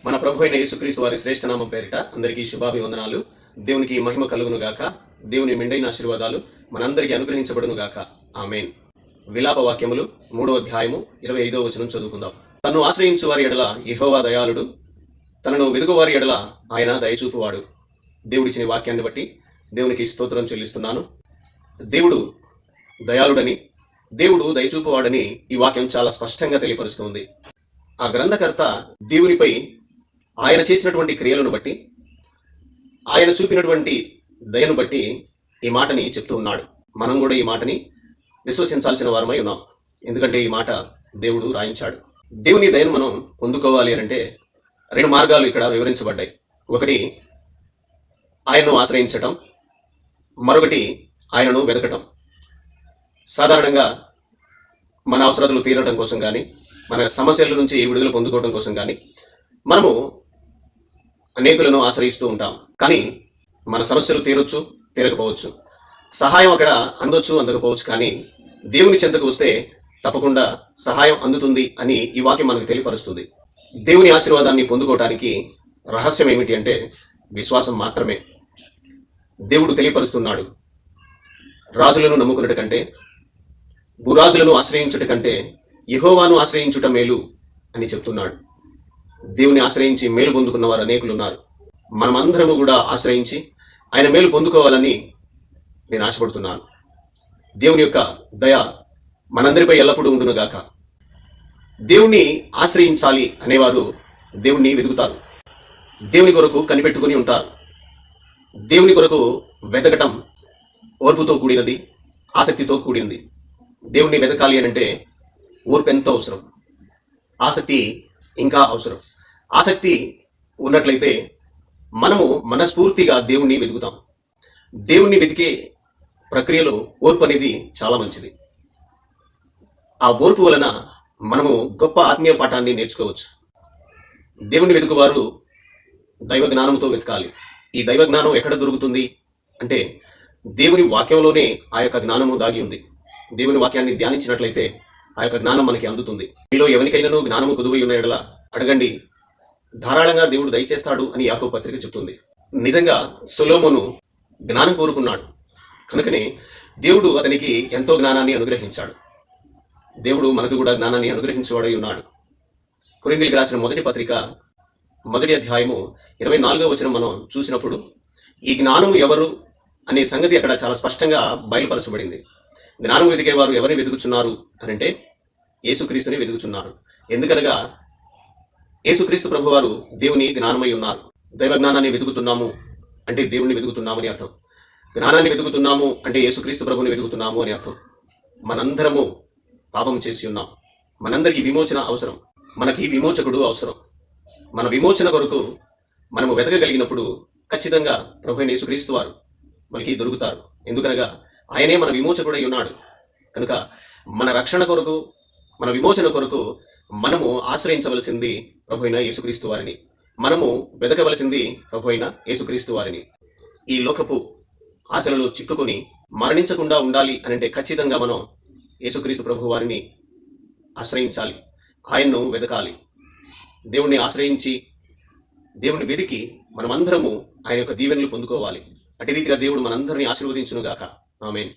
మన ప్రభు అయిన యేసుక్రీస్తు వారి శ్రేష్ఠ నామం పేరిట అందరికీ శుభాభివందనాలు. దేవునికి మహిమ కలుగును గాక. దేవుని మెండైన ఆశీర్వాదాలు మనందరికీ అనుగ్రహించబడును గాక. ఆమేన్. విలాప వాక్యములు 3వ అధ్యాయము 25వ వచనం చదువుకుందాం. తన్ను ఆశ్రయించు వారి ఎడల యెహోవా దయాళుడు, తనను వెదుగు వారి ఎడల ఆయన దయచూపువాడు. దేవుడిచ్చిన వాక్యాన్ని బట్టి దేవునికి స్తోత్రం చెల్లిస్తున్నాను. దేవుడు దయాళుడని, దేవుడు దయచూపువాడని ఈ వాక్యం చాలా స్పష్టంగా తెలియపరుస్తుంది. ఆ గ్రంథకర్త దేవునిపై ఆయన చేసినటువంటి క్రియలను బట్టి, ఆయన చూపినటువంటి దయను బట్టి ఈ మాటని చెప్తూ ఉన్నాడు. మనం కూడా ఈ మాటని విశ్వసించాల్సిన వారమై ఉన్నాం. ఎందుకంటే ఈ మాట దేవుడు రాయించాడు. దేవుని దయను మనం పొందుకోవాలి అంటే 2 మార్గాలు ఇక్కడ వివరించబడ్డాయి. ఒకటి ఆయనను ఆశ్రయించటం, మరొకటి ఆయనను వెతకటం. సాధారణంగా మన అవసరాలు తీరడం కోసం కానీ, మన సమస్యల నుంచి విడుదల పొందుకోవడం కోసం కానీ మనము అనేకులను ఆశ్రయిస్తూ ఉంటాం. కానీ మన సమస్యలు తీరొచ్చు, తీరకపోవచ్చు. సహాయం అక్కడ అందొచ్చు, అందకపోవచ్చు. కానీ దేవుని చెంతకు వస్తే తప్పకుండా సహాయం అందుతుంది అని ఈ వాక్యం మనకు తెలియపరుస్తుంది. దేవుని ఆశీర్వాదాన్ని పొందుకోవటానికి రహస్యం ఏమిటి అంటే విశ్వాసం మాత్రమే. దేవుడు తెలియపరుస్తున్నాడు, రాజులను నమ్ముకున్నట కంటే, భూరాజులను ఆశ్రయించుట కంటే యెహోవాను ఆశ్రయించుట మేలు అని చెప్తున్నాడు. దేవుని ఆశ్రయించి మేలు పొందుకున్న వారు అనేకులు ఉన్నారు. మనమందరము కూడా ఆశ్రయించి ఆయన మేలు పొందుకోవాలని నేను ఆశపడుతున్నాను. దేవుని యొక్క దయ మనందరిపై ఎల్లప్పుడూ ఉండునుగాక. దేవుణ్ణి ఆశ్రయించాలి అనేవారు దేవుణ్ణి వెతుకుతారు, దేవుని కొరకు కనిపెట్టుకుని ఉంటారు. దేవుని కొరకు వెతకటం ఓర్పుతో కూడినది, ఆసక్తితో కూడినది. దేవుణ్ణి వెతకాలి అని అంటే ఓర్పు ఎంతో అవసరం, ఆసక్తి ఇంకా అవసరం. ఆసక్తి ఉన్నట్లయితే మనము మనస్ఫూర్తిగా దేవుణ్ణి వెతుకుతాం. దేవుణ్ణి వెతికే ప్రక్రియలో ఓర్పు అనేది చాలా మంచిది. ఆ ఓర్పు వలన మనము గొప్ప ఆత్మీయ పాఠాన్ని నేర్చుకోవచ్చు. దేవుణ్ణి వెతుకువారు దైవ జ్ఞానంతో వెతకాలి. ఈ దైవ జ్ఞానం ఎక్కడ దొరుకుతుంది అంటే దేవుని వాక్యంలోనే ఆ యొక్క జ్ఞానము దాగి ఉంది. దేవుని వాక్యాన్ని ధ్యానించినట్లయితే ఆ యొక్క జ్ఞానం మనకి అందుతుంది. మీలో ఎవరికైనాను జ్ఞానము కుదువై ఉన్న ఎడల అడగండి, ధారాళంగా దేవుడు దయచేస్తాడు అని యాకోబు పత్రిక చెప్తుంది. నిజంగా సొలొమోను జ్ఞానం కోరుకున్నాడు కనుకనే దేవుడు అతనికి ఎంతో జ్ఞానాన్ని అనుగ్రహించాడు. దేవుడు మనకు కూడా జ్ఞానాన్ని అనుగ్రహించేవాడై ఉన్నాడు. కొరింథీయులకు రాసిన మొదటి పత్రిక 1వ అధ్యాయము 24వ వచనం మనం చూసినప్పుడు ఈ జ్ఞానము ఎవరు అనే సంగతి అక్కడ చాలా స్పష్టంగా బయలుపరచబడింది. జ్ఞానం వెతికేవారు ఎవరిని వెతుకుచున్నారు అని అంటే యేసుక్రీస్తుని వెతుకుచున్నారు. ఎందుకనగా యేసుక్రీస్తు ప్రభువారు దేవుని జ్ఞానమై ఉన్నారు. దైవ జ్ఞానాన్ని వెతుకుతున్నాము అంటే దేవుణ్ణి వెతుకుతున్నామని అర్థం. జ్ఞానాన్ని వెతుకుతున్నాము అంటే యేసుక్రీస్తు ప్రభుని వెతుకుతున్నాము అని అర్థం. మనందరము పాపం చేసి ఉన్నాం. మనందరికీ విమోచన అవసరం. మనకి విమోచకుడు అవసరం. మన విమోచన కొరకు మనము వెతకగలిగినప్పుడు ఖచ్చితంగా ప్రభు అయిన యేసుక్రీస్తు వారు మనకి దొరుకుతారు. ఎందుకనగా ఆయనే మన విమోచకుడై ఉన్నాడు. కనుక మన రక్షణ కొరకు, మన విమోచన కొరకు మనము ఆశ్రయించవలసింది ప్రభు అయిన యేసుక్రీస్తు వారిని. మనము వెతకవలసింది ప్రభు అయిన యేసుక్రీస్తు వారిని. ఈ లోకపు ఆశలలో చిక్కుకొని మరణించకుండా ఉండాలి అని అంటే ఖచ్చితంగా మనం యేసుక్రీస్తు ప్రభు వారిని ఆశ్రయించాలి, ఆయన్ను వెతకాలి. దేవుణ్ణి ఆశ్రయించి, దేవుని వెతికి మనమందరము ఆయన యొక్క దీవెనలు పొందుకోవాలి. అటు రీతిగా దేవుడు మనందరినీ ఆశీర్వదించును గాక. ఆమేన్.